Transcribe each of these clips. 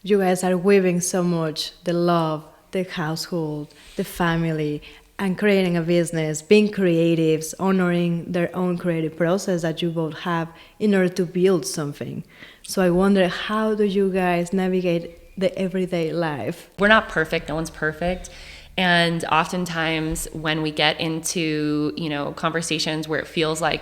You guys are weaving so much the love, the household, the family, and creating a business, being creatives, honoring their own creative process that you both have in order to build something. So I wonder, how do you guys navigate the everyday life? We're not perfect. No one's perfect. And oftentimes when we get into, conversations where it feels like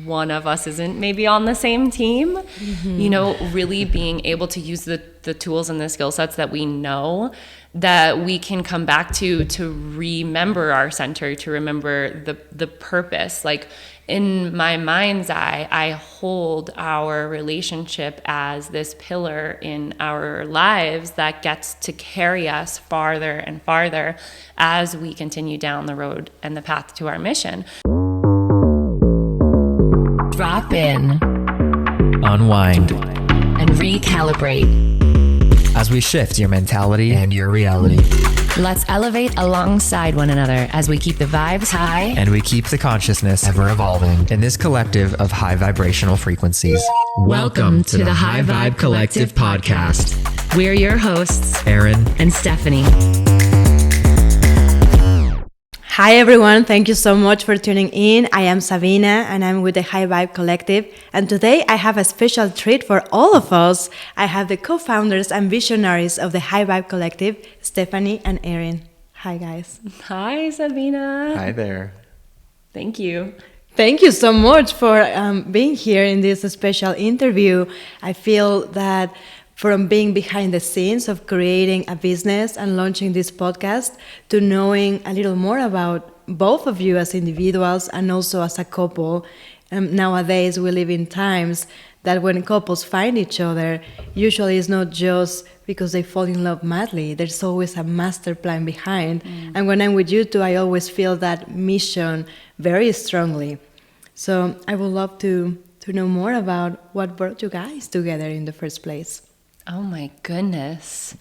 one of us isn't maybe on the same team, really being able to use the tools and the skill sets that we know that we can come back to remember our center, to remember the purpose. Like in my mind's eye, I hold our relationship as this pillar in our lives that gets to carry us farther and farther as we continue down the road and the path to our mission. Drop in, unwind, and recalibrate as we shift your mentality and your reality. Let's elevate alongside one another as we keep the vibes high and we keep the consciousness ever evolving in this collective of high vibrational frequencies. Welcome to the High Vibe Collective podcast. We're your hosts, Aaron and Stephanie. Hi everyone, thank you so much for tuning in. I am Sabina and I'm with the High Vibe Collective, and today I have a special treat for all of us. I have the co-founders and visionaries of the High Vibe Collective, Stephanie and Aaron. Hi guys. Hi, Sabina. Hi there. Thank you. Thank you so much for being here in this special interview. I feel that from being behind the scenes of creating a business and launching this podcast to knowing a little more about both of you as individuals and also as a couple. Nowadays, we live in times that when couples find each other, usually it's not just because they fall in love madly. There's always a master plan behind. And when I'm with you two, I always feel that mission very strongly. So I would love to know more about what brought you guys together in the first place. Oh my goodness.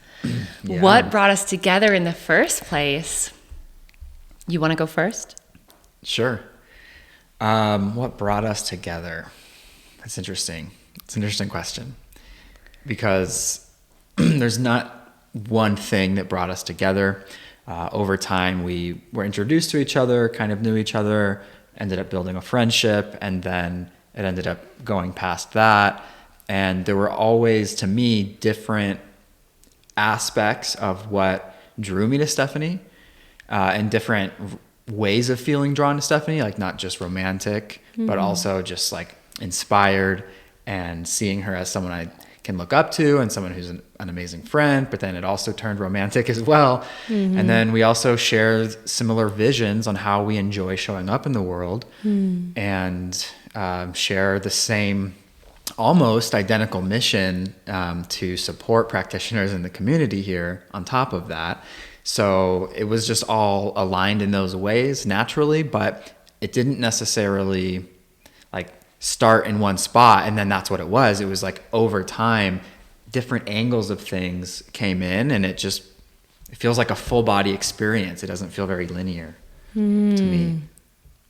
Yeah. What brought us together in the first place? You want to go first? Sure. What brought us together? That's interesting. It's an interesting question because there's not one thing that brought us together. Over time, we were introduced to each other, kind of knew each other, ended up building a friendship, and then it ended up going past that. And there were always, to me, different aspects of what drew me to Stephanie, and different ways of feeling drawn to Stephanie, like not just romantic, but also just like inspired and seeing her as someone I can look up to and someone who's an amazing friend, but then it also turned romantic as well. And then we also shared similar visions on how we enjoy showing up in the world and share the same almost identical mission to support practitioners in the community here on top of that. So it was just all aligned in those ways naturally, but it didn't necessarily like start in one spot and then that's what it was. It was like over time, different angles of things came in and it feels like a full body experience. It doesn't feel very linear to me.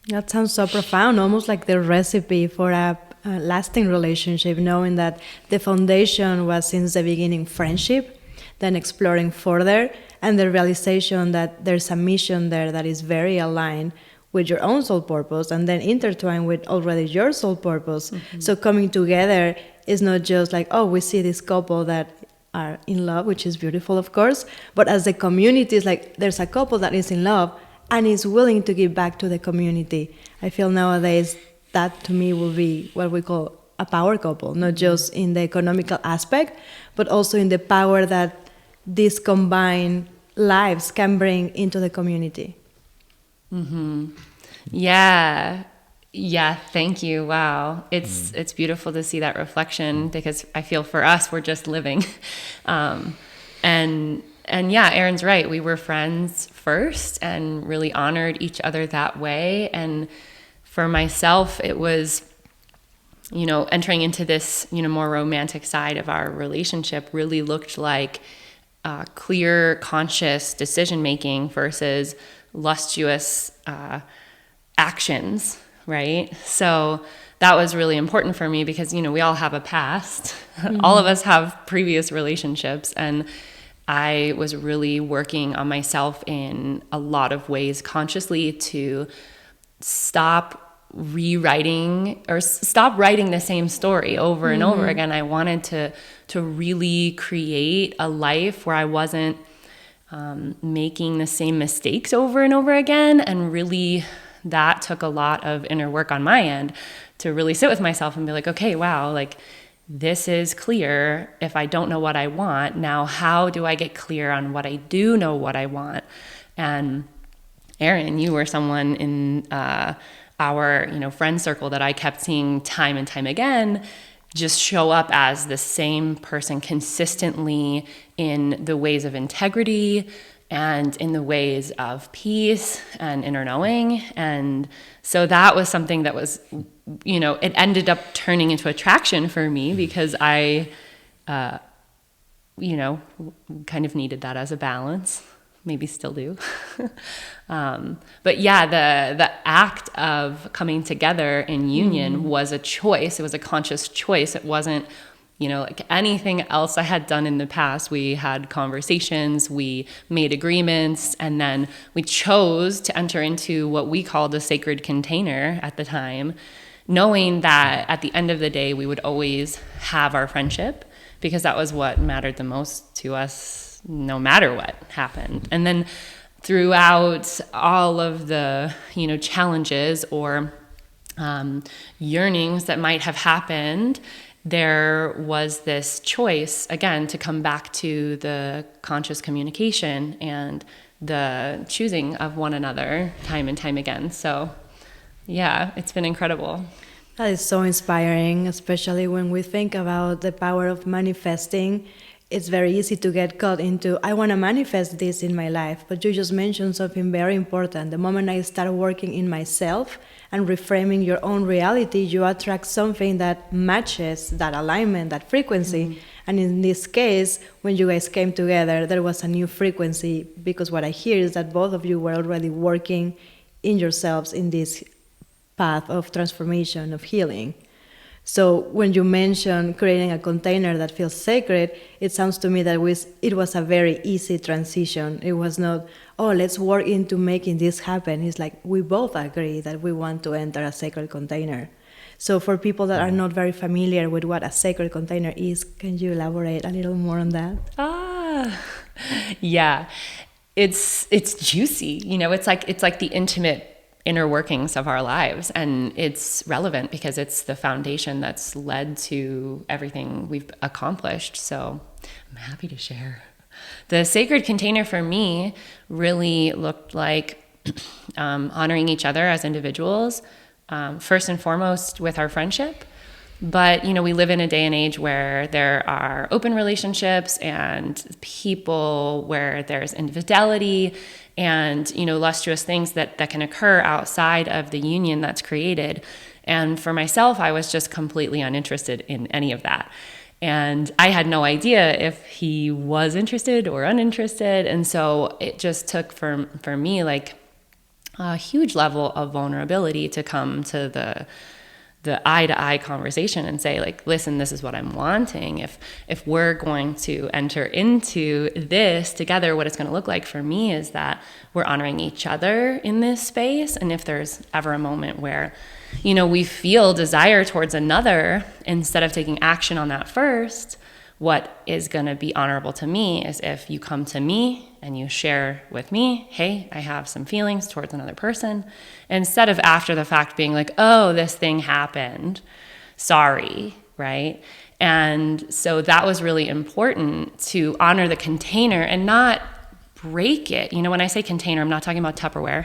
That sounds so profound, almost like the recipe for a lasting relationship, knowing that the foundation was since the beginning friendship, then exploring further, and the realization that there's a mission there that is very aligned with your own soul purpose and then intertwined with already your soul purpose. So coming together is not just like, oh, we see this couple that are in love, which is beautiful, of course, but as the community is like, there's a couple that is in love and is willing to give back to the community. I feel nowadays that to me will be what we call a power couple, not just in the economical aspect, but also in the power that these combined lives can bring into the community. Yeah, thank you. Wow. It's beautiful to see that reflection because I feel for us, we're just living. And yeah, Aaron's right. We were friends first and really honored each other that way. And for myself, it was, entering into this, more romantic side of our relationship really looked like clear, conscious decision-making versus lustuous actions, right? So that was really important for me because, we all have a past. All of us have previous relationships. And I was really working on myself in a lot of ways consciously to stop rewriting or stop writing the same story over and over again. I wanted to really create a life where I wasn't making the same mistakes over and over again. And really that took a lot of inner work on my end to really sit with myself and be like, okay, wow, like this is clear. If I don't know what I want, now how do I get clear on what I do know what I want? And Aaron, you were someone in our friend circle that I kept seeing time and time again just show up as the same person consistently in the ways of integrity and in the ways of peace and inner knowing. And so that was something that was, it ended up turning into attraction for me because I, kind of needed that as a balance. Maybe still do. But yeah, the act of coming together in union was a choice. It was a conscious choice. It wasn't, like anything else I had done in the past. We had conversations, we made agreements, and then we chose to enter into what we called a sacred container at the time, knowing that at the end of the day, we would always have our friendship because that was what mattered the most to us, no matter what happened. And then throughout all of the, challenges or yearnings that might have happened, there was this choice, again, to come back to the conscious communication and the choosing of one another time and time again. So, yeah, it's been incredible. That is so inspiring, especially when we think about the power of manifesting. It's very easy to get caught into, I want to manifest this in my life. But you just mentioned something very important. The moment I start working in myself and reframing your own reality, you attract something that matches that alignment, that frequency. And in this case, when you guys came together, there was a new frequency, because what I hear is that both of you were already working in yourselves in this path of transformation, of healing. So when you mention creating a container that feels sacred, it sounds to me that it was a very easy transition. It was not, let's work into making this happen. It's like we both agree that we want to enter a sacred container. So for people that are not very familiar with what a sacred container is, can you elaborate a little more on that? Yeah, it's juicy. It's like the intimate inner workings of our lives, and it's relevant because it's the foundation that's led to everything we've accomplished. So I'm happy to share. The sacred container for me really looked like honoring each other as individuals, first and foremost with our friendship. But, we live in a day and age where there are open relationships and people where there's infidelity and, lustrous things that can occur outside of the union that's created. And for myself, I was just completely uninterested in any of that. And I had no idea if he was interested or uninterested. And so it just took for me like a huge level of vulnerability to come to the eye-to-eye conversation and say, like, listen, this is what I'm wanting. If we're going to enter into this together, what it's going to look like for me is that we're honoring each other in this space. And if there's ever a moment where, we feel desire towards another, instead of taking action on that first, what is going to be honorable to me is if you come to me and you share with me, hey, I have some feelings towards another person, instead of after the fact being like, oh, this thing happened, sorry, right? And so that was really important, to honor the container and not break it. When I say container, I'm not talking about Tupperware.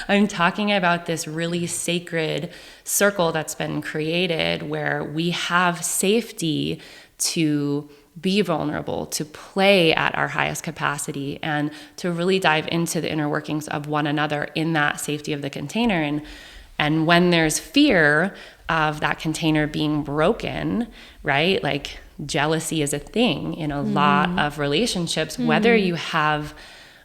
I'm talking about this really sacred circle that's been created where we have safety to be vulnerable, to play at our highest capacity, and to really dive into the inner workings of one another in that safety of the container. And when there's fear of that container being broken, right? Like jealousy is a thing in a lot of relationships, whether you have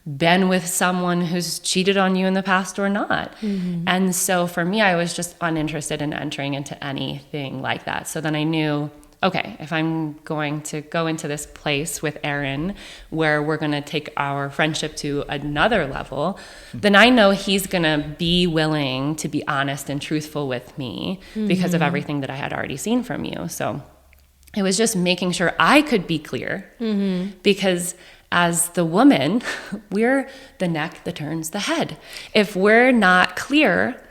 been with someone who's cheated on you in the past or not. And so for me, I was just uninterested in entering into anything like that. So then I knew, okay, if I'm going to go into this place with Aaron where we're going to take our friendship to another level, then I know he's going to be willing to be honest and truthful with me because of everything that I had already seen from you. So it was just making sure I could be clear because as the woman, we're the neck that turns the head. If we're not clear,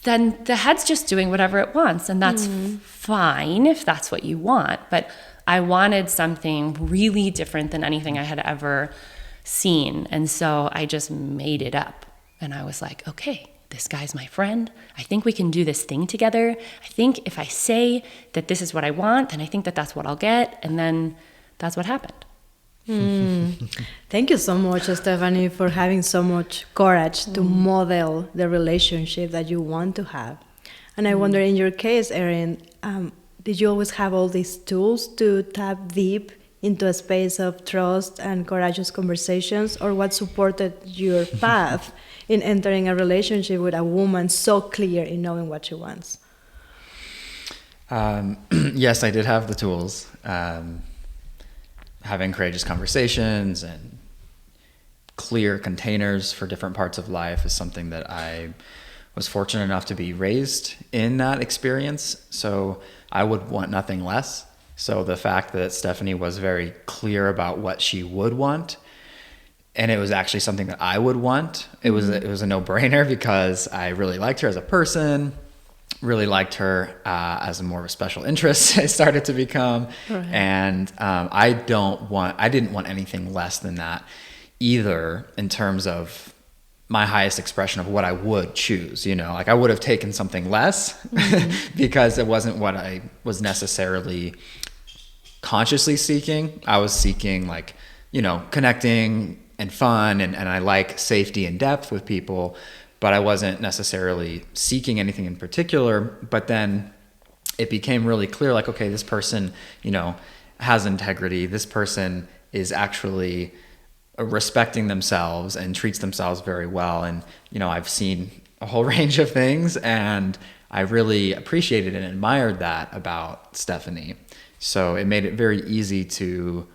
then the head's just doing whatever it wants, and that's fine if that's what you want. But I wanted something really different than anything I had ever seen, and so I just made it up. And I was like, okay, this guy's my friend. I think we can do this thing together. I think if I say that this is what I want, then I think that that's what I'll get, and then that's what happened. Thank you so much, Stephanie, for having so much courage to model the relationship that you want to have. And I wonder, in your case, Erin, did you always have all these tools to tap deep into a space of trust and courageous conversations, or what supported your path in entering a relationship with a woman so clear in knowing what she wants? Yes, I did have the tools. Having courageous conversations and clear containers for different parts of life is something that I was fortunate enough to be raised in that experience. So I would want nothing less. So the fact that Stephanie was very clear about what she would want, and it was actually something that I would want, it was a no-brainer because I really liked her as a person. Really liked her as a more of a special interest. I started to become, and I didn't want anything less than that either in terms of my highest expression of what I would choose. Like I would have taken something less because it wasn't what I was necessarily consciously seeking. I was seeking connecting and fun, and I like safety and depth with people. But I wasn't necessarily seeking anything in particular. But then it became really clear, like, okay, this person, has integrity. This person is actually respecting themselves and treats themselves very well. And, I've seen a whole range of things, and I really appreciated and admired that about Stephanie. So it made it very easy to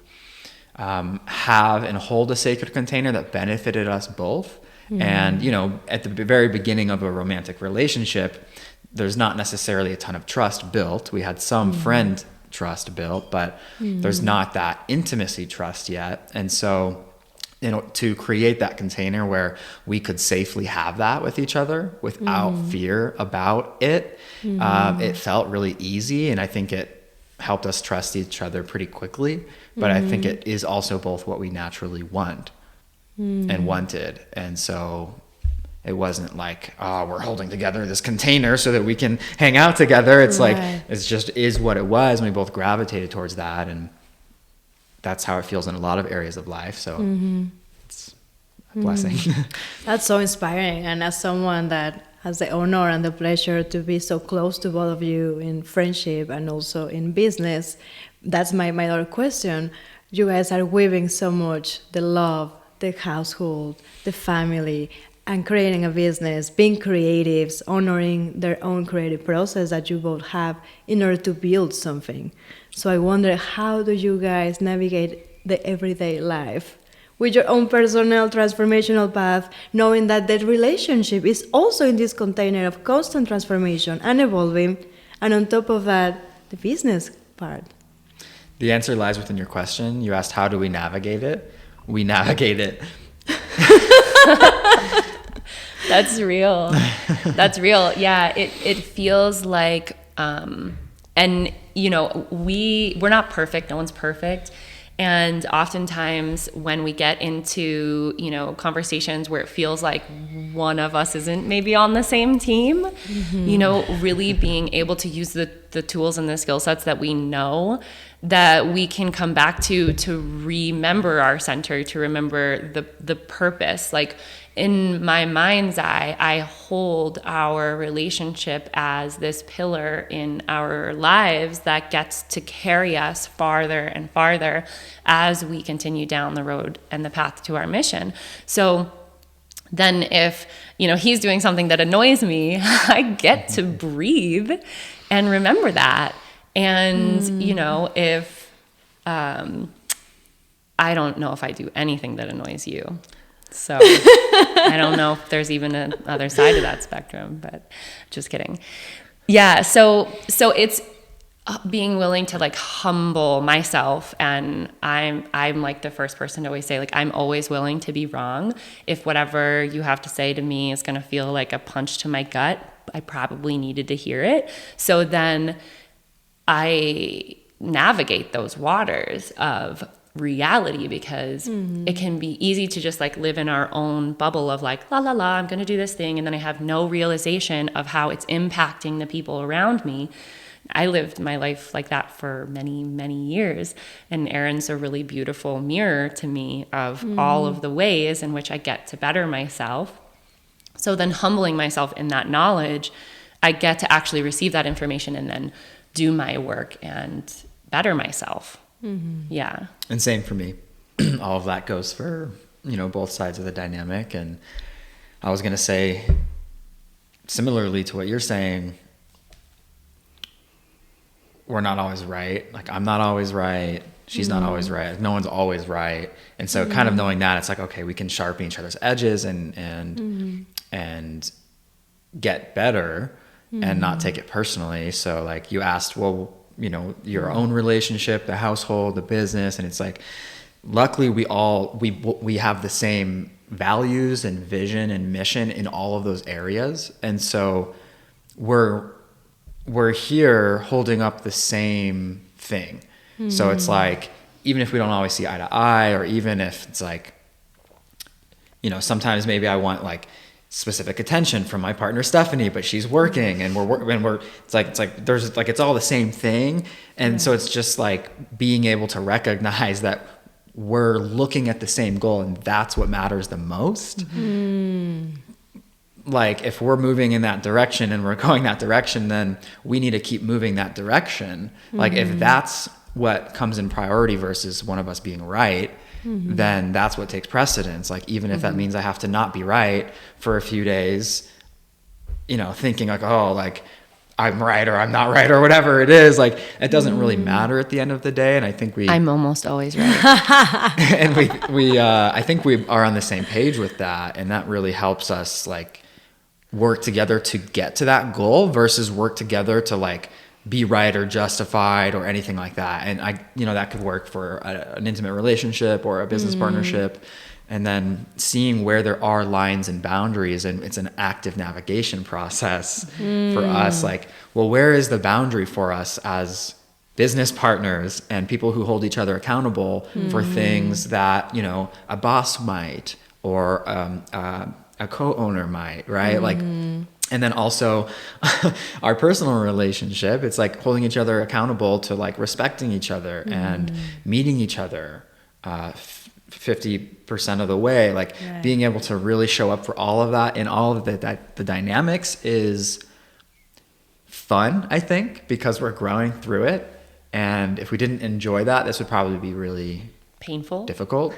have and hold a sacred container that benefited us both. And, at the very beginning of a romantic relationship, there's not necessarily a ton of trust built. We had some friend trust built, but there's not that intimacy trust yet. And so, to create that container where we could safely have that with each other without fear about it, it felt really easy. And I think it helped us trust each other pretty quickly. But I think it is also both what we naturally want. And wanted. And so it wasn't like, we're holding together this container so that we can hang out together. It's like, it's just is what it was. And we both gravitated towards that. And that's how it feels in a lot of areas of life. So it's a blessing. That's so inspiring. And as someone that has the honor and the pleasure to be so close to both of you in friendship and also in business, that's my other question. You guys are weaving so much the love, the household, the family, and creating a business, being creatives, honoring their own creative process that you both have in order to build something. So I wonder, how do you guys navigate the everyday life with your own personal transformational path, knowing that the relationship is also in this container of constant transformation and evolving, and on top of that, the business part? The answer lies within your question. You asked, how do we navigate it? We navigate it. That's real. That's real. Yeah, it feels like, and we're not perfect. No one's perfect. And oftentimes when we get into, conversations where it feels like one of us isn't maybe on the same team, really being able to use the the tools and the skill sets that we know that we can come back to remember our center, to remember the purpose. Like in my mind's eye, I hold our relationship as this pillar in our lives that gets to carry us farther and farther as we continue down the road and the path to our mission. So then if, he's doing something that annoys me, I get to breathe and remember that. And, if, I don't know if I do anything that annoys you. So I don't know if there's even another side of that spectrum, but just kidding. Yeah. So it's being willing to like humble myself. And I'm like the first person to always say, like, I'm always willing to be wrong. If whatever you have to say to me is going to feel like a punch to my gut, I probably needed to hear it. So then I navigate those waters of reality, because it can be easy to just like live in our own bubble of like, la la la, I'm going to do this thing, and then I have no realization of how it's impacting the people around me. I lived my life like that for many, many years, and Aaron's a really beautiful mirror to me of all of the ways in which I get to better myself. So then humbling myself in that knowledge, I get to actually receive that information and then do my work and better myself. Yeah. And same for me. All of that goes for, both sides of the dynamic. And I was going to say, similarly to what you're saying, we're not always right. Like, I'm not always right. She's not always right. No one's always right. And so kind of knowing that, it's like, okay, we can sharpen each other's edges and get better and not take it personally. So like you asked, well, your own relationship, the household, the business. And it's like, luckily we have the same values and vision and mission in all of those areas. And so we're here holding up the same thing. So it's like, even if we don't always see eye to eye, or even if it's like, sometimes maybe I want like specific attention from my partner Stephanie, but she's working, and it's like there's like, it's all the same thing. And so it's just like being able to recognize that we're looking at the same goal, and that's what matters the most. Like if we're moving in that direction and we're going that direction, then we need to keep moving that direction. Like if that's what comes in priority versus one of us being right, then that's what takes precedence. Like even if that means I have to not be right for a few days, thinking like, oh, like I'm right or I'm not right or whatever it is, like it doesn't really matter at the end of the day. And I think I'm almost always right. And I think we are on the same page with that. And that really helps us like work together to get to that goal versus work together to like be right or justified or anything like that. And that could work for an intimate relationship or a business partnership. And then seeing where there are lines and boundaries, and it's an active navigation process for us. Like, well, where is the boundary for us as business partners and people who hold each other accountable for things that, a boss might, or a co-owner might, right? Like, and then also our personal relationship, it's like holding each other accountable to like respecting each other and meeting each other 50% of the way, like being able to really show up for all of that. And all of the dynamics is fun, I think, because we're growing through it. And if we didn't enjoy that, this would probably be really painful, difficult,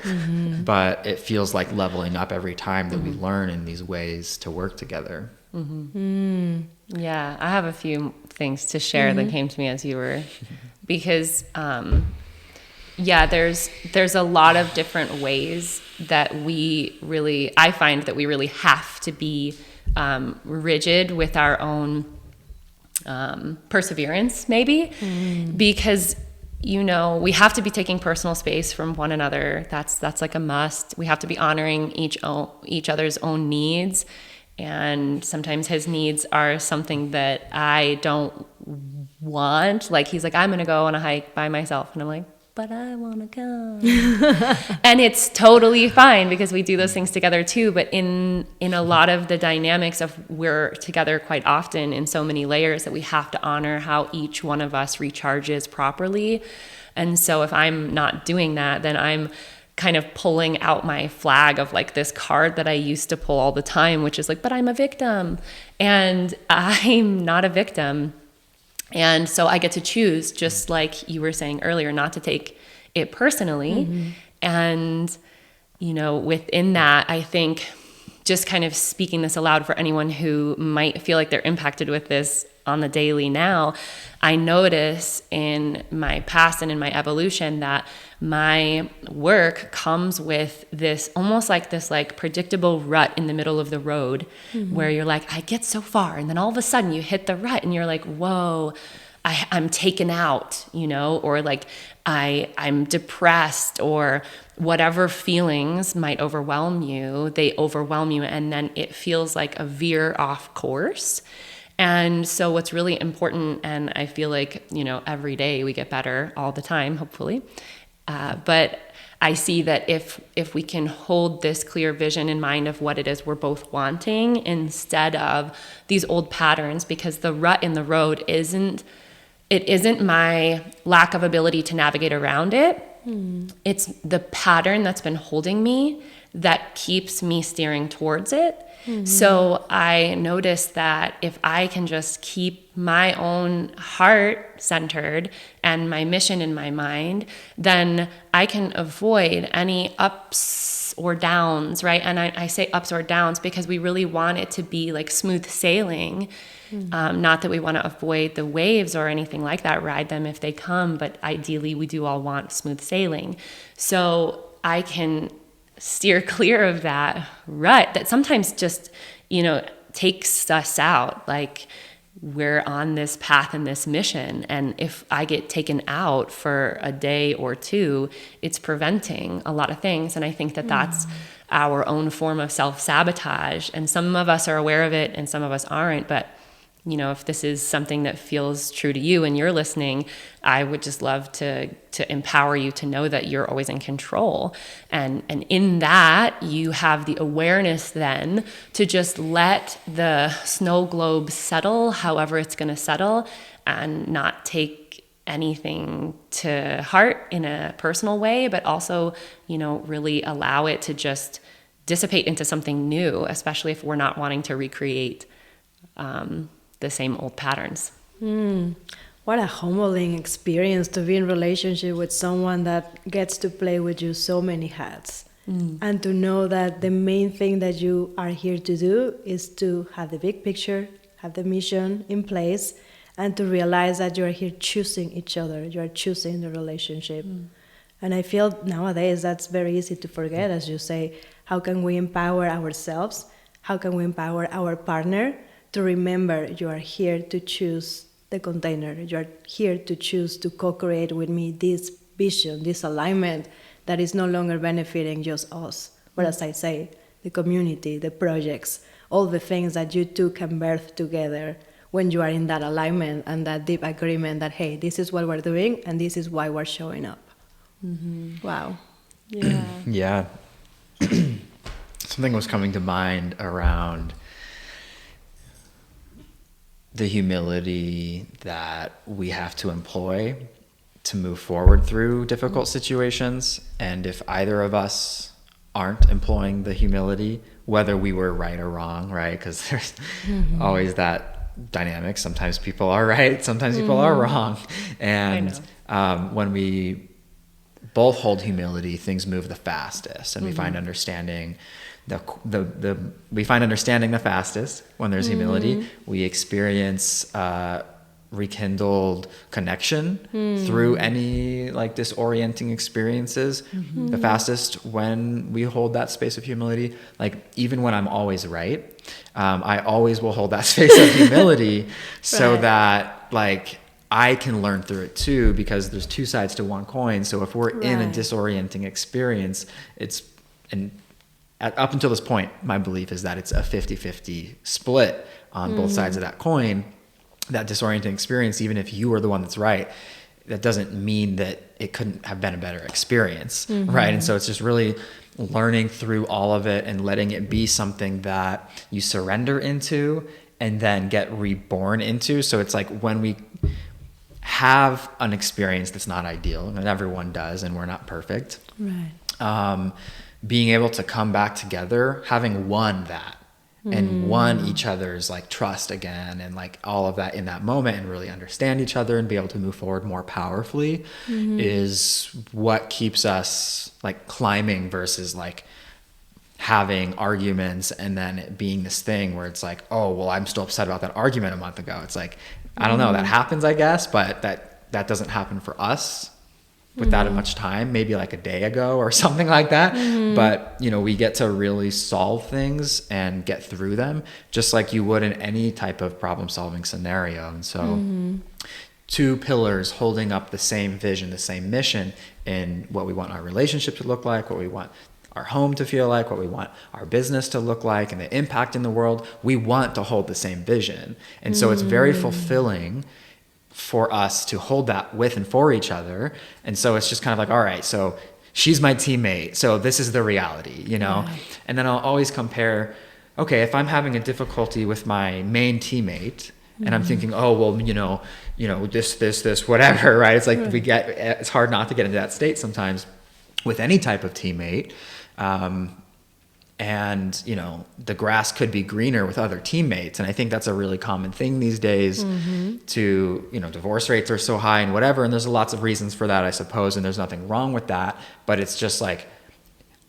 but it feels like leveling up every time that we learn in these ways to work together. Yeah, I have a few things to share that came to me as you were, because there's a lot of different ways that I find that we really have to be rigid with our own perseverance, maybe, because we have to be taking personal space from one another. That's like a must. We have to be honoring each other's own needs. And sometimes his needs are something that I don't want. Like he's like, I'm going to go on a hike by myself. And I'm like, but I want to come. And it's totally fine because we do those things together too. But in a lot of the dynamics of we're together quite often in so many layers that we have to honor how each one of us recharges properly. And so if I'm not doing that, then I'm kind of pulling out my flag of like this card that I used to pull all the time, which is like, but I'm a victim. And I'm not a victim. And so I get to choose, just like you were saying earlier, not to take it personally. And, you know, within that, I think just kind of speaking this aloud for anyone who might feel like they're impacted with this on the daily now, I notice in my past and in my evolution that my work comes with this almost like this like predictable rut in the middle of the road where you're like, I get so far, and then all of a sudden you hit the rut and you're like, whoa, I'm taken out, you know, or like I'm depressed, or whatever feelings might overwhelm you, they overwhelm you, and then it feels like a veer off course. And so what's really important, and I feel like, you know, every day we get better all the time, hopefully. But I see that if we can hold this clear vision in mind of what it is we're both wanting instead of these old patterns, because the rut in the road isn't my lack of ability to navigate around it. It's the pattern that's been holding me that keeps me steering towards it. So I noticed that if I can just keep my own heart centered and my mission in my mind, then I can avoid any ups or downs, right? And I say ups or downs because we really want it to be like smooth sailing. Not that we want to avoid the waves or anything like that, ride them if they come, but ideally we do all want smooth sailing. So I can steer clear of that rut that sometimes just, you know, takes us out. Like we're on this path and this mission, and if I get taken out for a day or two, it's preventing a lot of things. And I think that that's our own form of self-sabotage, and some of us are aware of it and some of us aren't. But you know, if this is something that feels true to you and you're listening, I would just love to empower you to know that you're always in control. And in that, you have the awareness then to just let the snow globe settle however it's going to settle, and not take anything to heart in a personal way, but also, you know, really allow it to just dissipate into something new, especially if we're not wanting to recreate the same old patterns. What a humbling experience to be in relationship with someone that gets to play with you so many hats. And to know that the main thing that you are here to do is to have the big picture, have the mission in place, and to realize that you are here choosing each other, you are choosing the relationship. And I feel nowadays that's very easy to forget, as you say. How can we empower ourselves? How can we empower our partner? To remember, you are here to choose the container. You are here to choose to co-create with me this vision, this alignment that is no longer benefiting just us. But as I say, the community, the projects, all the things that you two can birth together when you are in that alignment and that deep agreement that, hey, this is what we're doing and this is why we're showing up. Wow. Yeah. Yeah. Something was coming to mind around the humility that we have to employ to move forward through difficult situations. And if either of us aren't employing the humility, whether we were right or wrong, right? Because there's always that dynamic. Sometimes people are right, sometimes people are wrong. And when we both hold humility, things move the fastest, and we find understanding we find understanding the fastest when there's humility. We experience rekindled connection through any like disorienting experiences the fastest when we hold that space of humility. Like even when I'm always right, I always will hold that space of humility so that like I can learn through it too, because there's two sides to one coin. So if we're in a disorienting experience, up until this point, my belief is that it's a 50-50 split on both sides of that coin. That disorienting experience, even if you are the one that's right, that doesn't mean that it couldn't have been a better experience, right? And so it's just really learning through all of it and letting it be something that you surrender into and then get reborn into. So it's like when we have an experience that's not ideal, and everyone does, and we're not perfect, Right. Being able to come back together, having won that, and won each other's like trust again, and like all of that in that moment, and really understand each other and be able to move forward more powerfully is what keeps us like climbing versus like having arguments and then it being this thing where it's like, oh, well, I'm still upset about that argument a month ago. It's like, I don't know, that happens, I guess, but that doesn't happen for us with that much time, maybe like a day ago or something like that. But, you know, we get to really solve things and get through them just like you would in any type of problem solving scenario. And so two pillars holding up the same vision, the same mission in what we want our relationship to look like, what we want our home to feel like, what we want our business to look like, and the impact in the world. We want to hold the same vision. And so it's very fulfilling for us to hold that with and for each other. And so it's just kind of like, all right, so she's my teammate, so this is the reality, you know? Right. And then I'll always compare, okay, if I'm having a difficulty with my main teammate and I'm thinking, oh, well, you know, this, whatever, right? It's like it's hard not to get into that state sometimes with any type of teammate. And, you know, the grass could be greener with other teammates. And I think that's a really common thing these days to, you know, divorce rates are so high and whatever. And there's lots of reasons for that, I suppose. And there's nothing wrong with that. But it's just like,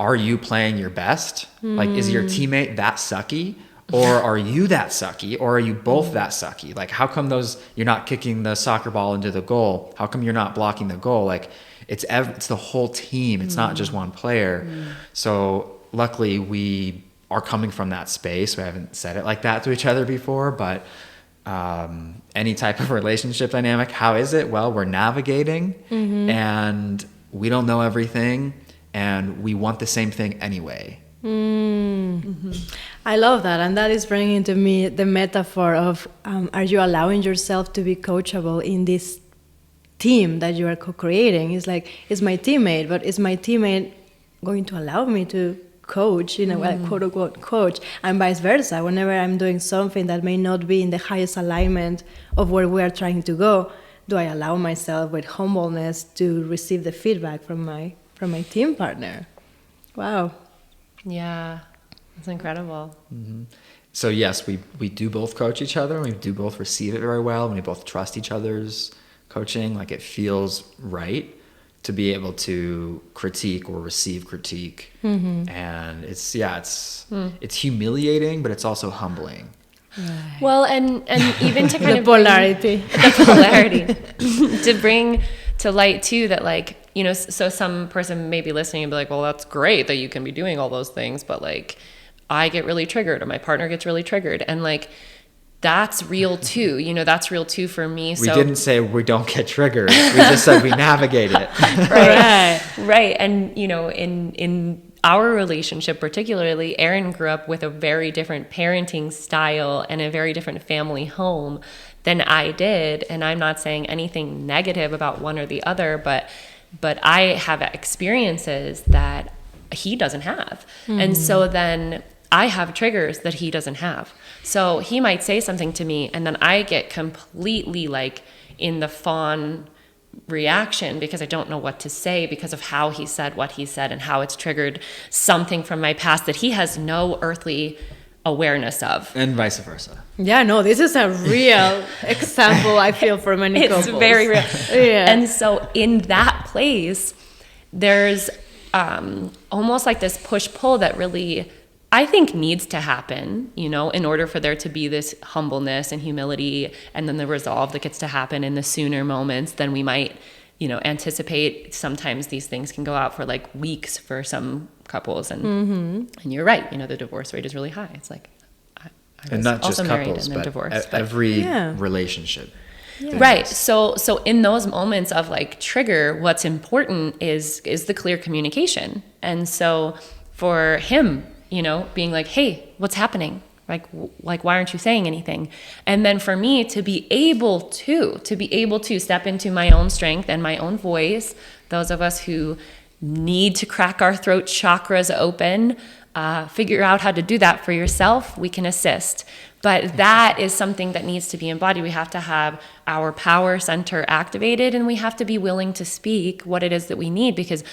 are you playing your best? Like, is your teammate that sucky? Or are you that sucky? Or are you both that sucky? Like, how come you're not kicking the soccer ball into the goal? How come you're not blocking the goal? Like, it's the whole team. It's not just one player. So luckily we are coming from that space. We haven't said it like that to each other before, but any type of relationship dynamic, how is it? Well, we're navigating and we don't know everything and we want the same thing anyway. I love that. And that is bringing to me the metaphor of, are you allowing yourself to be coachable in this team that you are co-creating? It's like, it's my teammate, but is my teammate going to allow me to coach, you know, like quote unquote coach, and vice versa? Whenever I'm doing something that may not be in the highest alignment of where we are trying to go, do I allow myself with humbleness to receive the feedback from my team partner? Wow. Yeah, it's incredible. So yes, we do both coach each other, and we do both receive it very well, and we both trust each other's coaching. Like, it feels right to be able to critique or receive critique. And it's humiliating, but it's also humbling. Right. Well, and even to kind the of polarity. the polarity to bring to light too that, like, you know, so some person may be listening and be like, well, that's great that you can be doing all those things, but like, I get really triggered or my partner gets really triggered, and like, that's real too. You know, that's real too for me. We didn't say we don't get triggered. We just said we navigate it. Right. And, you know, in our relationship particularly, Aaron grew up with a very different parenting style and a very different family home than I did. And I'm not saying anything negative about one or the other, but I have experiences that he doesn't have. And so then I have triggers that he doesn't have. So he might say something to me and then I get completely like in the fawn reaction because I don't know what to say because of how he said what he said and how it's triggered something from my past that he has no earthly awareness of. And vice versa. Yeah, no, this is a real example, I feel, for many couples. It's very real. Yeah. And so in that place, there's almost like this push-pull that really, I think, needs to happen, you know, in order for there to be this humbleness and humility and then the resolve that gets to happen in the sooner moments than we might, you know, anticipate. Sometimes these things can go out for like weeks for some couples. And you're right, you know, the divorce rate is really high. It's like, I was and not also just married couples, and then but divorced. every relationship. Yeah. Right. So in those moments of like trigger, what's important is the clear communication. And so for him, you know, being like, hey, what's happening? Like, why aren't you saying anything? And then for me to be able to step into my own strength and my own voice, those of us who need to crack our throat chakras open, figure out how to do that for yourself, we can assist. But that is something that needs to be embodied. We have to have our power center activated, and we have to be willing to speak what it is that we need. Because,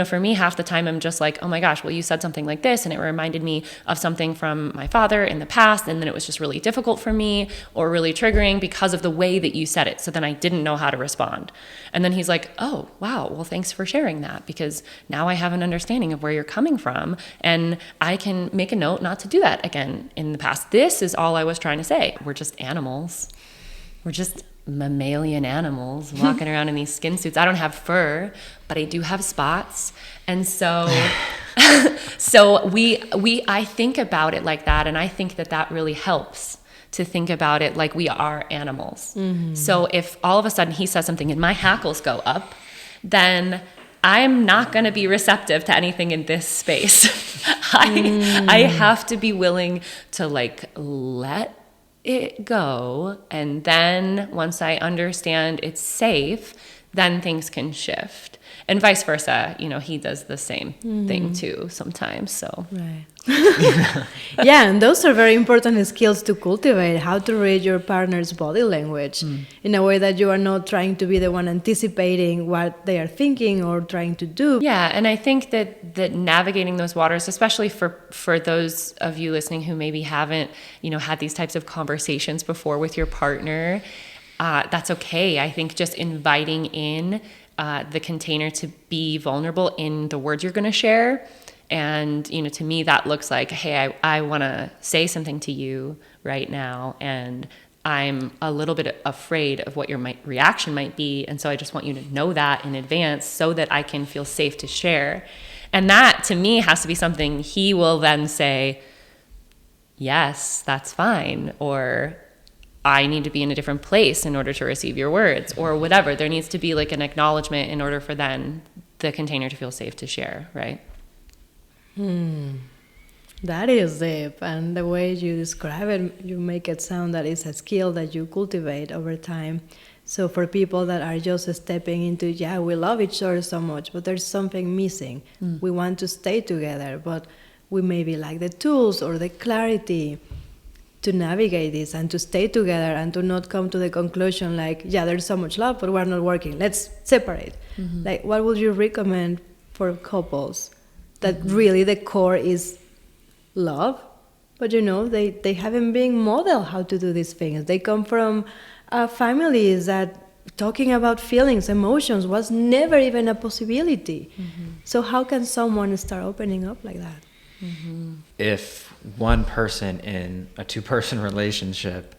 for me, half the time I'm just like, oh my gosh, well, you said something like this, and it reminded me of something from my father in the past, and then it was just really difficult for me or really triggering because of the way that you said it. So then I didn't know how to respond. And then he's like, oh, wow, well, thanks for sharing that, because now I have an understanding of where you're coming from, and I can make a note not to do that again in the past. This is all I was trying to say. We're just animals. We're just mammalian animals walking around in these skin suits. I don't have fur, but I do have spots. And so I think about it like that, and I think that really helps to think about it like we are animals. Mm-hmm. So if all of a sudden he says something and my hackles go up, then I'm not going to be receptive to anything in this space. I have to be willing to let it go. And then once I understand it's safe, then things can shift. And vice versa, he does the same thing too sometimes. So right. Yeah, and those are very important skills to cultivate, how to read your partner's body language in a way that you are not trying to be the one anticipating what they are thinking or trying to do. Yeah, and I think that navigating those waters, especially for those of you listening who maybe haven't, had these types of conversations before with your partner, that's okay. I think just inviting in the container to be vulnerable in the words you're going to share. And, to me, that looks like, hey, I want to say something to you right now, and I'm a little bit afraid of what your reaction might be. And so I just want you to know that in advance so that I can feel safe to share. And that, to me, has to be something he will then say, yes, that's fine, or I need to be in a different place in order to receive your words, or whatever. There needs to be an acknowledgement in order for then the container to feel safe to share, right? That is deep, and the way you describe it, you make it sound that it's a skill that you cultivate over time. So for people that are just stepping into, we love each other so much, but there's something missing. We want to stay together, but we maybe lack the tools or the clarity to navigate this and to stay together and to not come to the conclusion there's so much love, but we're not working. Let's separate. What would you recommend for couples that really the core is love, but they haven't been modeled how to do these things. They come from families that talking about feelings, emotions was never even a possibility. So how can someone start opening up like that? If one person in a two-person relationship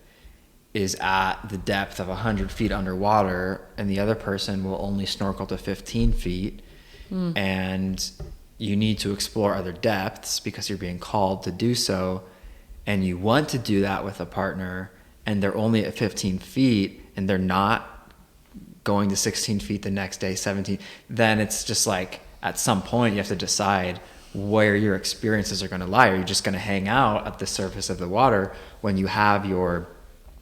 is at the depth of 100 feet underwater and the other person will only snorkel to 15 feet and you need to explore other depths because you're being called to do so, and you want to do that with a partner and they're only at 15 feet and they're not going to 16 feet the next day, 17, then it's just at some point you have to decide where your experiences are going to lie. Are you just going to hang out at the surface of the water when you have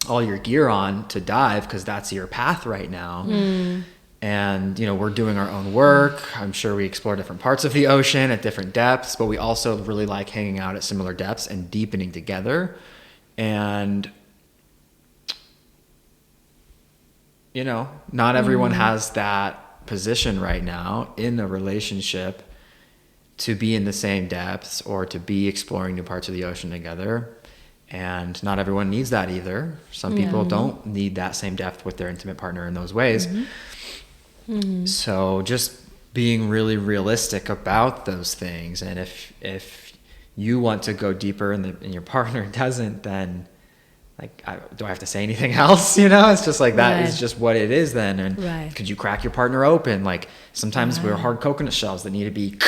all your gear on to dive because that's your path right now? And, we're doing our own work. I'm sure we explore different parts of the ocean at different depths, but we also really like hanging out at similar depths and deepening together. And, not everyone has that position right now in a relationship to be in the same depths or to be exploring new parts of the ocean together. And not everyone needs that either. Some people don't need that same depth with their intimate partner in those ways. So just being really realistic about those things. And if you want to go deeper and your partner doesn't, then do I have to say anything else? It's just that is just what it is then. And could you crack your partner open? Sometimes we're hard coconut shells that need to be,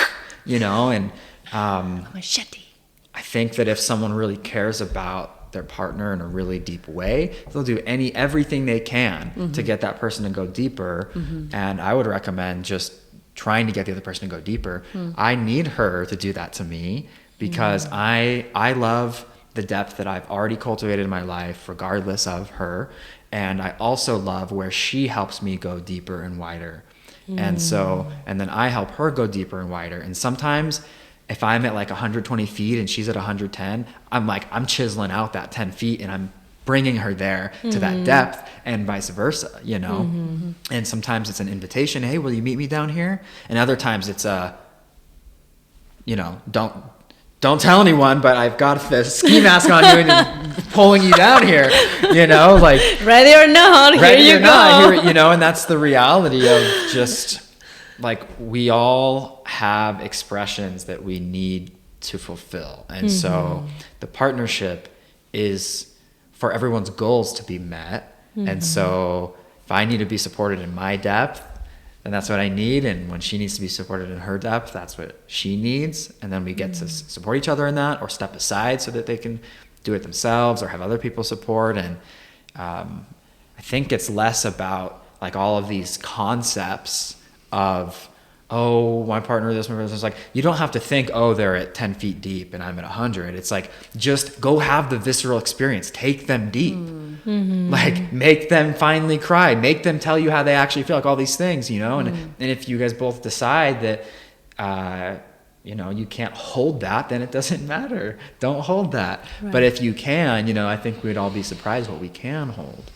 and machete. I think that if someone really cares about their partner in a really deep way, they'll do everything they can to get that person to go deeper. And I would recommend just trying to get the other person to go deeper. I need her to do that to me because I love the depth that I've already cultivated in my life, regardless of her. And I also love where she helps me go deeper and wider. And so, and then I help her go deeper and wider. And sometimes if I'm at like 120 feet and she's at 110, I'm chiseling out that 10 feet and I'm bringing her there to that depth, and vice versa, you know? And sometimes it's an invitation. Hey, will you meet me down here? And other times it's don't tell anyone, but I've got the ski mask on you and pulling you down here, you know, like ready or not, here you go. You know, and that's the reality of just like, we all have expressions that we need to fulfill. And so the partnership is for everyone's goals to be met. And so if I need to be supported in my depth, then that's what I need. And when she needs to be supported in her depth, that's what she needs. And then we get to support each other in that, or step aside so that they can do it themselves or have other people support. And I think it's less about like all of these concepts of, oh, my partner, this, my partner, this. Like, you don't have to think, oh, they're at 10 feet deep and I'm at 100. It's like, just go have the visceral experience. Take them deep. Like, make them finally cry. Make them tell you how they actually feel, like all these things, you know? And if you guys both decide that, you know, you can't hold that, then it doesn't matter. Don't hold that. Right. But if you can, you know, I think we'd all be surprised what we can hold.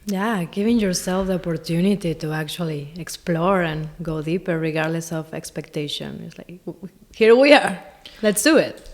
Yeah, giving yourself the opportunity to actually explore and go deeper regardless of expectation. It's like, here we are. Let's do it.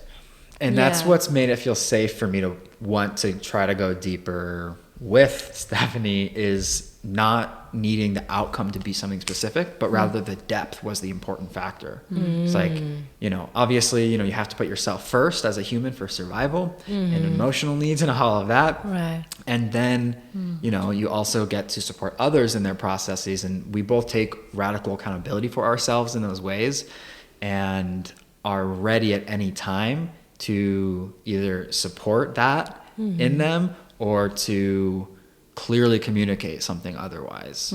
And that's what's made it feel safe for me to want to try to go deeper with Stephanie, is not needing the outcome to be something specific, but rather the depth was the important factor. It's like, you know, obviously, you know, you have to put yourself first as a human for survival and emotional needs and all of that. Right. And then, you know, you also get to support others in their processes. And we both take radical accountability for ourselves in those ways and are ready at any time to either support that in them or to clearly communicate something otherwise.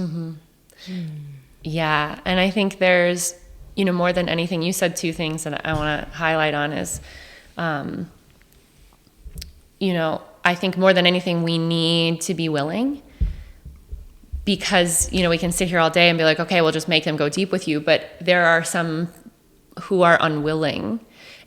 Yeah. And I think there's, you know, more than anything, you said two things that I want to highlight on is, you know, I think more than anything, we need to be willing, because, you know, we can sit here all day and be like, okay, we'll just make them go deep with you. But there are some who are unwilling.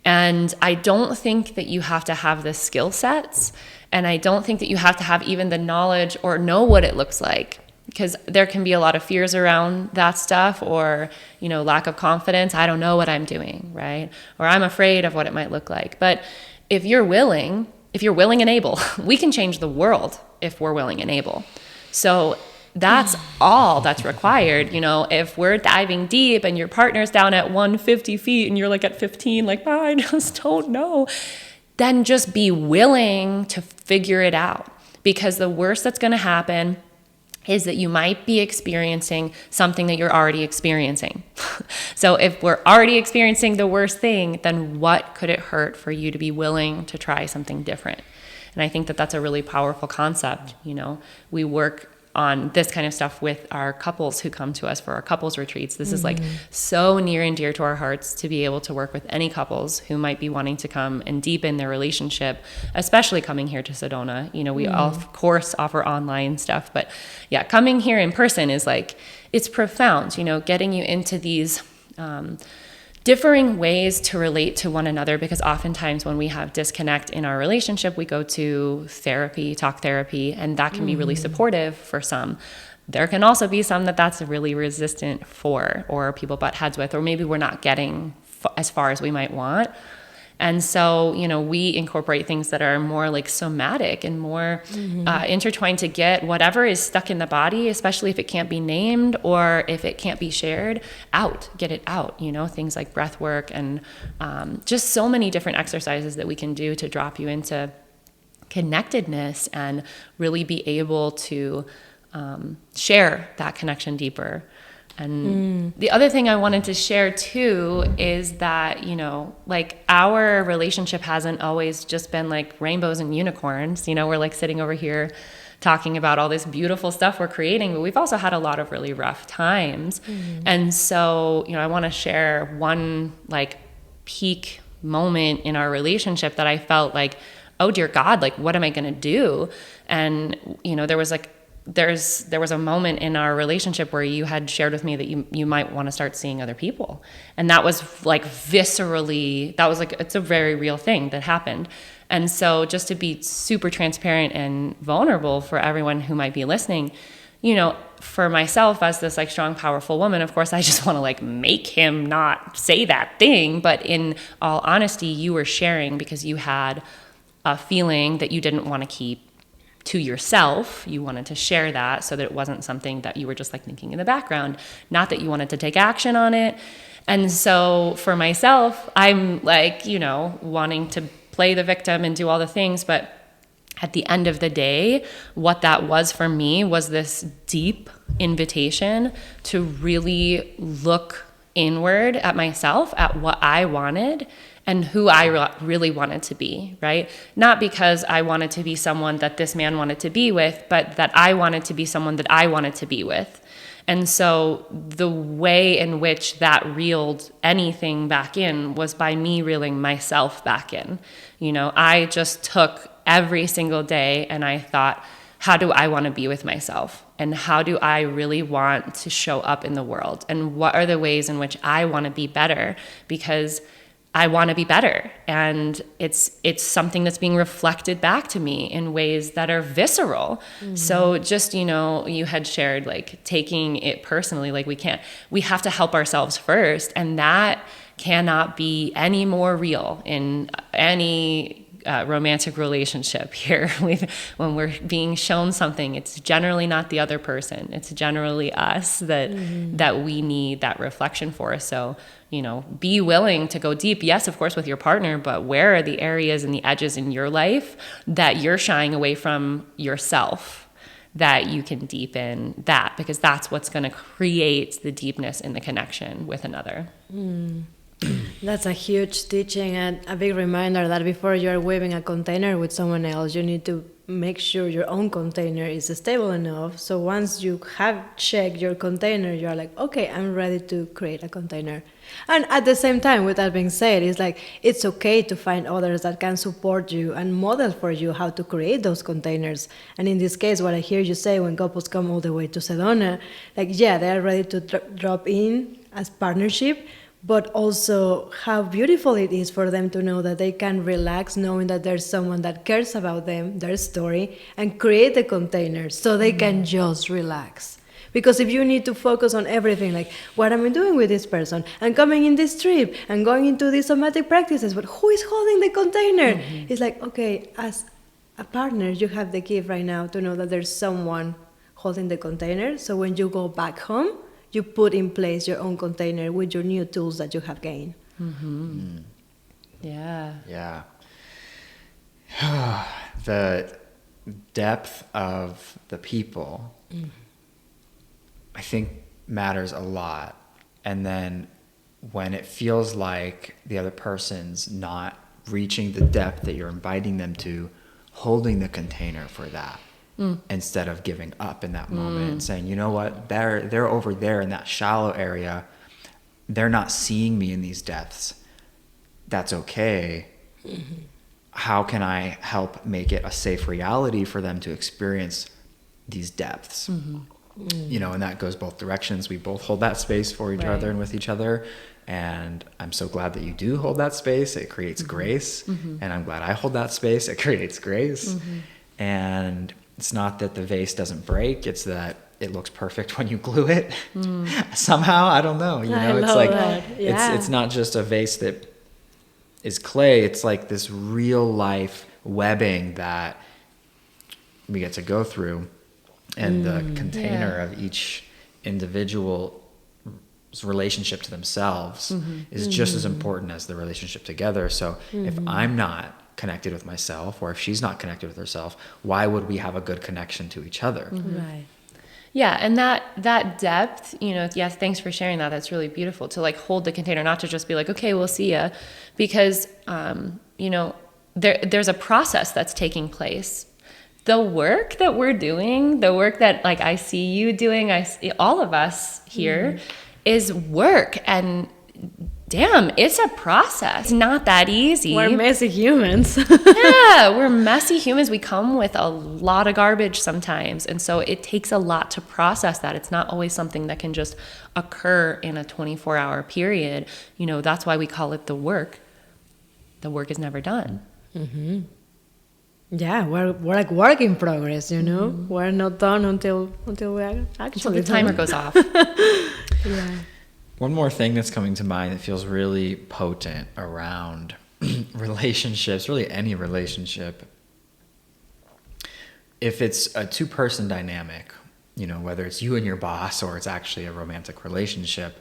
And I don't think that you have to have the skill sets. And I don't think that you have to have even the knowledge or know what it looks like, because there can be a lot of fears around that stuff, or, you know, lack of confidence. I don't know what I'm doing, right? Or I'm afraid of what it might look like. But if you're willing and able, we can change the world if we're willing and able. So that's all that's required. You know, if we're diving deep and your partner's down at 150 feet and you're like at 15, like, oh, I just don't know, then just be willing to figure it out. Because the worst that's going to happen is that you might be experiencing something that you're already experiencing. So if we're already experiencing the worst thing, then what could it hurt for you to be willing to try something different? And I think that that's a really powerful concept. You know, we work on this kind of stuff with our couples who come to us for our couples retreats. This is like so near and dear to our hearts to be able to work with any couples who might be wanting to come and deepen their relationship, especially coming here to Sedona. You know, we of course offer online stuff, but yeah, coming here in person is like, it's profound, you know, getting you into these differing ways to relate to one another, because oftentimes when we have disconnect in our relationship, we go to therapy, talk therapy, and that can be really supportive for some. There can also be some that's really resistant for, or people butt heads with, or maybe we're not getting as far as we might want. And so, you know, we incorporate things that are more like somatic and more intertwined to get whatever is stuck in the body, especially if it can't be named or if it can't be shared, out, get it out, you know, things like breath work and just so many different exercises that we can do to drop you into connectedness and really be able to share that connection deeper. And the other thing I wanted to share too is that, you know, like our relationship hasn't always just been like rainbows and unicorns. You know, we're like sitting over here talking about all this beautiful stuff we're creating, but we've also had a lot of really rough times. And so, you know, I want to share one like peak moment in our relationship that I felt like, oh dear God, like, what am I going to do? And, you know, there was a moment in our relationship where you had shared with me that you might want to start seeing other people. And that was like viscerally, it's a very real thing that happened. And so just to be super transparent and vulnerable for everyone who might be listening, you know, for myself as this like strong, powerful woman, of course, I just want to like make him not say that thing. But in all honesty, you were sharing because you had a feeling that you didn't want to keep to yourself. You wanted to share that so that it wasn't something that you were just like thinking in the background, not that you wanted to take action on it. And so for myself, I'm like, you know, wanting to play the victim and do all the things, but at the end of the day, what that was for me was this deep invitation to really look inward at myself, at what I wanted and who I really wanted to be, right? Not because I wanted to be someone that this man wanted to be with, but that I wanted to be someone that I wanted to be with. And so the way in which that reeled anything back in was by me reeling myself back in. You know, I just took every single day and I thought, how do I want to be with myself? And how do I really want to show up in the world? And what are the ways in which I want to be better? Because I want to be better. And it's something that's being reflected back to me in ways that are visceral. Mm-hmm. So just, you know, you had shared like taking it personally, like we have to help ourselves first. And that cannot be any more real in any romantic relationship here. When we're being shown something, it's generally not the other person. It's generally us that we need that reflection for. So, you know, be willing to go deep. Yes, of course, with your partner, but where are the areas and the edges in your life that you're shying away from yourself, that you can deepen that, because that's what's going to create the deepness in the connection with another. That's a huge teaching and a big reminder that before you're weaving a container with someone else, you need to make sure your own container is stable enough. So once you have checked your container, you're like, okay, I'm ready to create a container. And at the same time, with that being said, it's like, it's okay to find others that can support you and model for you how to create those containers. And in this case, what I hear you say when couples come all the way to Sedona, like, yeah, they are ready to drop in as partnership, but also how beautiful it is for them to know that they can relax knowing that there's someone that cares about them, their story, and create the container so they can just relax. Because if you need to focus on everything, like, what am I doing with this person? I'm coming in this trip and going into these somatic practices, but who is holding the container? It's like, okay, as a partner, you have the gift right now to know that there's someone holding the container. So when you go back home, you put in place your own container with your new tools that you have gained. Yeah. Yeah. The depth of the people, I think, matters a lot. And then when it feels like the other person's not reaching the depth that you're inviting them to, holding the container for that. Instead of giving up in that moment and saying, you know what, they're over there in that shallow area. They're not seeing me in these depths. That's okay. How can I help make it a safe reality for them to experience these depths? You know, and that goes both directions. We both hold that space for each other and with each other. And I'm so glad that you do hold that space. It creates grace. And I'm glad I hold that space. It creates grace. And it's not that the vase doesn't break, it's that it looks perfect when you glue it. Somehow, I don't know. You know, it's like it's not just a vase that is clay, it's like this real life webbing that we get to go through. And the container of each individual's relationship to themselves is just as important as the relationship together. So if I'm not connected with myself, or if she's not connected with herself, why would we have a good connection to each other? Right. Yeah, and that depth, you know, yes, thanks for sharing that. That's really beautiful to like hold the container, not to just be like, okay, we'll see ya, because you know, there's a process that's taking place. The work that we're doing, the work that like I see you doing, I see all of us here is work, and damn, it's a process. It's not that easy. We're messy humans. Yeah, we're messy humans. We come with a lot of garbage sometimes. And so it takes a lot to process that. It's not always something that can just occur in a 24-hour period. You know, that's why we call it the work. The work is never done. Mm-hmm. Yeah, we're like work in progress, you know? Mm-hmm. We're not done until we are actually the timer goes off. Yeah. One more thing that's coming to mind that feels really potent around relationships, really any relationship. If it's a two-person dynamic, you know, whether it's you and your boss or it's actually a romantic relationship,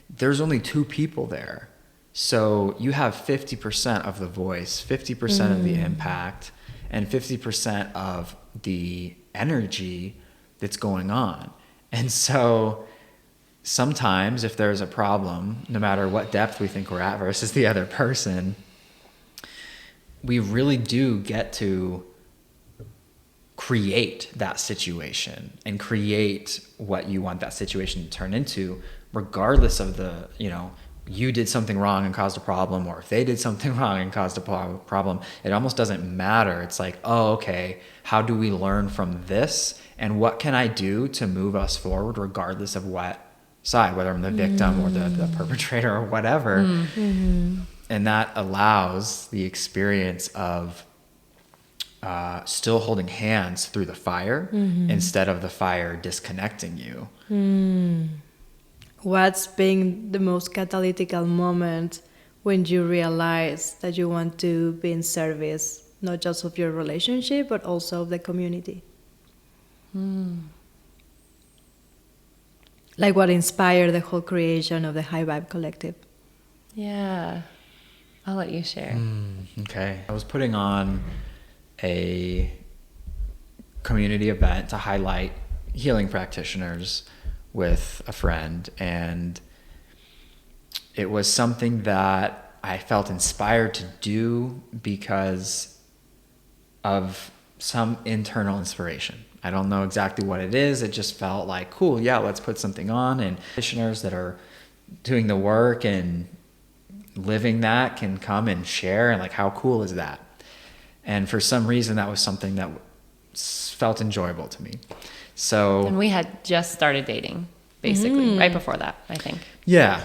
there's only two people there. So you have 50% of the voice, 50% of the impact, and 50% of the energy that's going on. And so sometimes if there's a problem, no matter what depth we think we're at versus the other person, we really do get to create that situation and create what you want that situation to turn into, regardless of the, you know, you did something wrong and caused a problem, or if they did something wrong and caused a problem. It almost doesn't matter. It's like, oh, okay, how do we learn from this? And what can I do to move us forward, regardless of what side, whether I'm the victim or the perpetrator or whatever. Mm-hmm. And that allows the experience of still holding hands through the fire instead of the fire disconnecting you. What's been the most catalytic moment when you realize that you want to be in service, not just of your relationship, but also of the community? Like what inspired the whole creation of the High Vibe Collective? Yeah, I'll let you share. Okay. I was putting on a community event to highlight healing practitioners with a friend, and it was something that I felt inspired to do because of some internal inspiration. I don't know exactly what it is. It just felt like, cool, yeah, let's put something on, and practitioners that are doing the work and living that can come and share, and like, how cool is that? And for some reason, that was something that felt enjoyable to me. So, and we had just started dating, basically, right before that, I think. Yeah.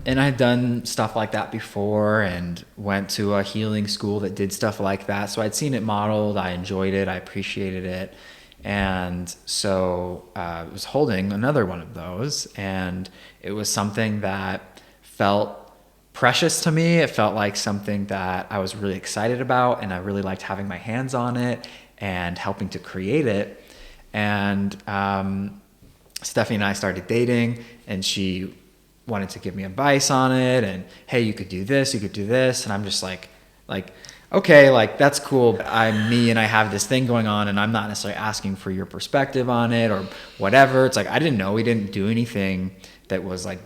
And I had done stuff like that before and went to a healing school that did stuff like that. So I'd seen it modeled. I enjoyed it. I appreciated it. And so I was holding another one of those. And it was something that felt precious to me. It felt like something that I was really excited about. And I really liked having my hands on it and helping to create it. And Stephanie and I started dating, and she wanted to give me advice on it, and hey, you could do this, and I'm just like, okay, like that's cool. I'm me, and I have this thing going on, and I'm not necessarily asking for your perspective on it or whatever. It's like, I didn't know we didn't do anything that was like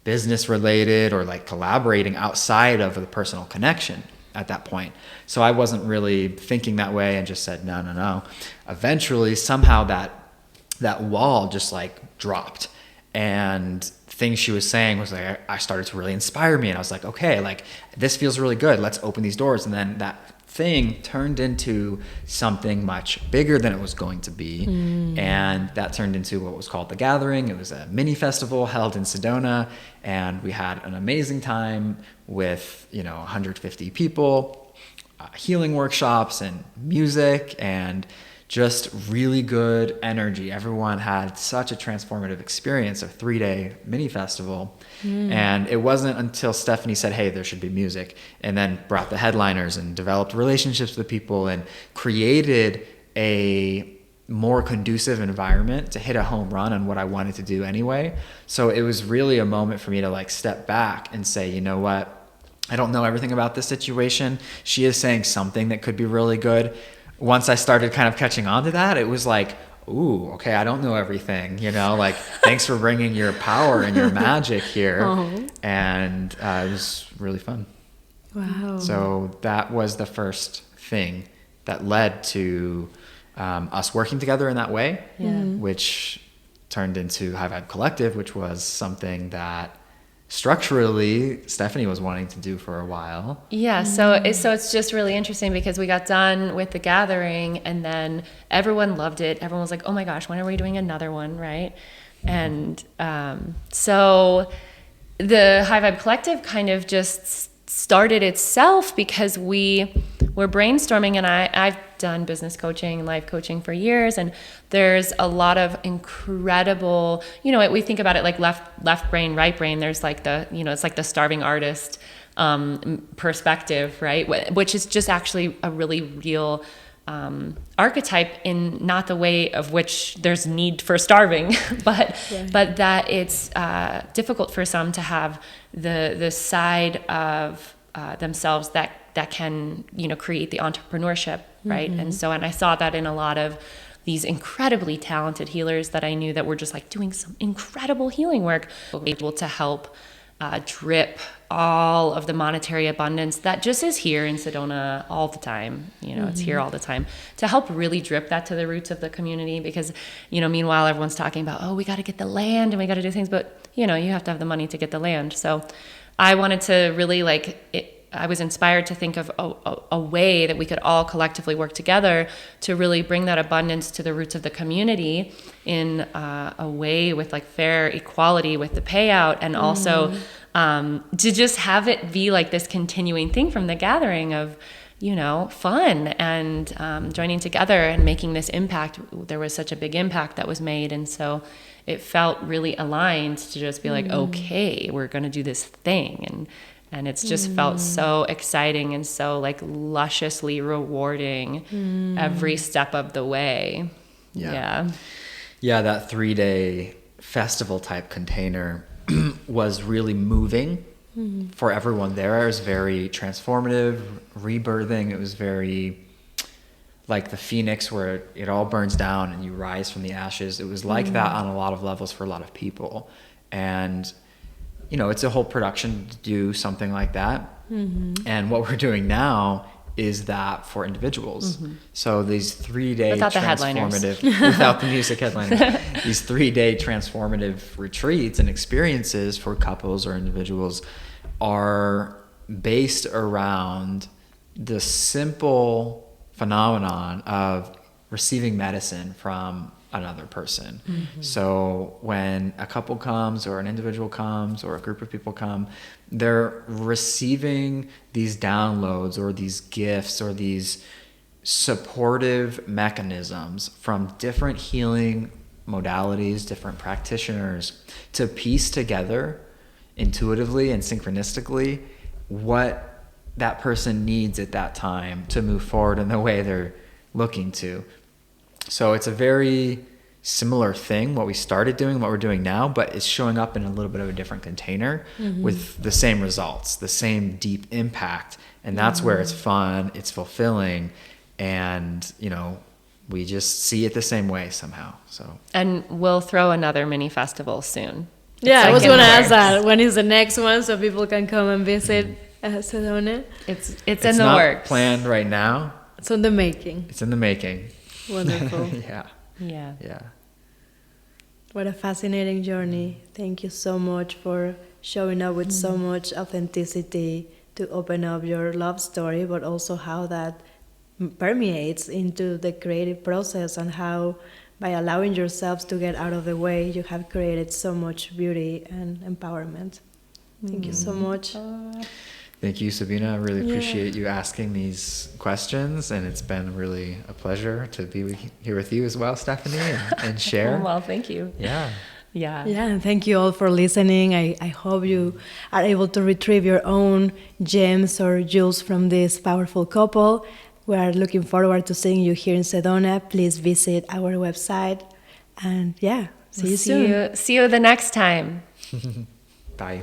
business related or like collaborating outside of the personal connection at that point. So I wasn't really thinking that way and just said, no. Eventually, somehow that wall just like dropped, and things she was saying was like, I started to really inspire me. And I was like, okay, like this feels really good. Let's open these doors. And then that thing turned into something much bigger than it was going to be. And that turned into what was called The Gathering. It was a mini festival held in Sedona, and we had an amazing time with, 150 people, healing workshops and music and just really good energy. Everyone had such a transformative experience, a 3-day mini festival. And it wasn't until Stephanie said, hey, there should be music, and then brought the headliners and developed relationships with people and created a more conducive environment to hit a home run on what I wanted to do anyway. So it was really a moment for me to like step back and say, you know what? I don't know everything about this situation. She is saying something that could be really good. Once I started kind of catching on to that, it was like, ooh, okay, I don't know everything, like, thanks for bringing your power and your magic here. And it was really fun. Wow. So that was the first thing that led to us working together in that way, which turned into High Vibe Collective, which was something that structurally Stephanie was wanting to do for a while. Yeah, so it's just really interesting because we got done with the gathering and then everyone loved it. Everyone was like, oh my gosh, when are we doing another one, right? And so the High Vibe Collective kind of just started itself because we were brainstorming, and I've done business coaching and life coaching for years, and there's a lot of incredible, we think about it like left brain, right brain. There's like it's like the starving artist perspective, right? Which is just actually a really real archetype in not the way of which there's need for starving, but that it's difficult for some to have the side of themselves that can create the entrepreneurship, right? Mm-hmm. And I saw that in a lot of these incredibly talented healers that I knew that were just like doing some incredible healing work, able to help drip all of the monetary abundance that just is here in Sedona all the time. It's here all the time, to help really drip that to the roots of the community. Because, meanwhile, everyone's talking about, oh, we got to get the land and we got to do things, but, you have to have the money to get the land. So I wanted to really I was inspired to think of a way that we could all collectively work together to really bring that abundance to the roots of the community in a way with like fair equality with the payout, and also to just have it be like this continuing thing from the gathering of, fun and joining together and making this impact. There was such a big impact that was made, and so it felt really aligned to just be like, okay, we're going to do this thing. And it's just felt so exciting and so like lusciously rewarding every step of the way. Yeah, that 3-day festival type container was really moving for everyone there. It was very transformative, rebirthing. It was very like the phoenix, where it all burns down and you rise from the ashes. It was like that on a lot of levels for a lot of people. And it's a whole production to do something like that. And what we're doing now is that for individuals. So these 3-day without transformative, without the music headliners, these 3-day transformative retreats and experiences for couples or individuals are based around the simple phenomenon of receiving medicine from another person. So when a couple comes or an individual comes or a group of people come, they're receiving these downloads or these gifts or these supportive mechanisms from different healing modalities, different practitioners, to piece together intuitively and synchronistically what that person needs at that time to move forward in the way they're looking to. So it's a very similar thing, what we started doing, what we're doing now, but it's showing up in a little bit of a different container with the same results, the same deep impact. And that's where it's fun, it's fulfilling, and, we just see it the same way somehow. So. And we'll throw another mini festival soon. Yeah, I was going to ask that. When is the next one so people can come and visit Sedona? It's in the works. It's not planned right now. It's in the making. It's in the making. Wonderful. Yeah. What a fascinating journey. Thank you so much for showing up with so much authenticity to open up your love story, but also how that permeates into the creative process, and how by allowing yourselves to get out of the way, you have created so much beauty and empowerment. Thank you so much. Thank you, Sabina. I really appreciate you asking these questions, and it's been really a pleasure to be here with you as well, Stephanie, and share. Well, thank you. Yeah, and thank you all for listening. I hope you are able to retrieve your own gems or jewels from this powerful couple. We are looking forward to seeing you here in Sedona. Please visit our website, and see you soon. See you the next time. Bye. Bye.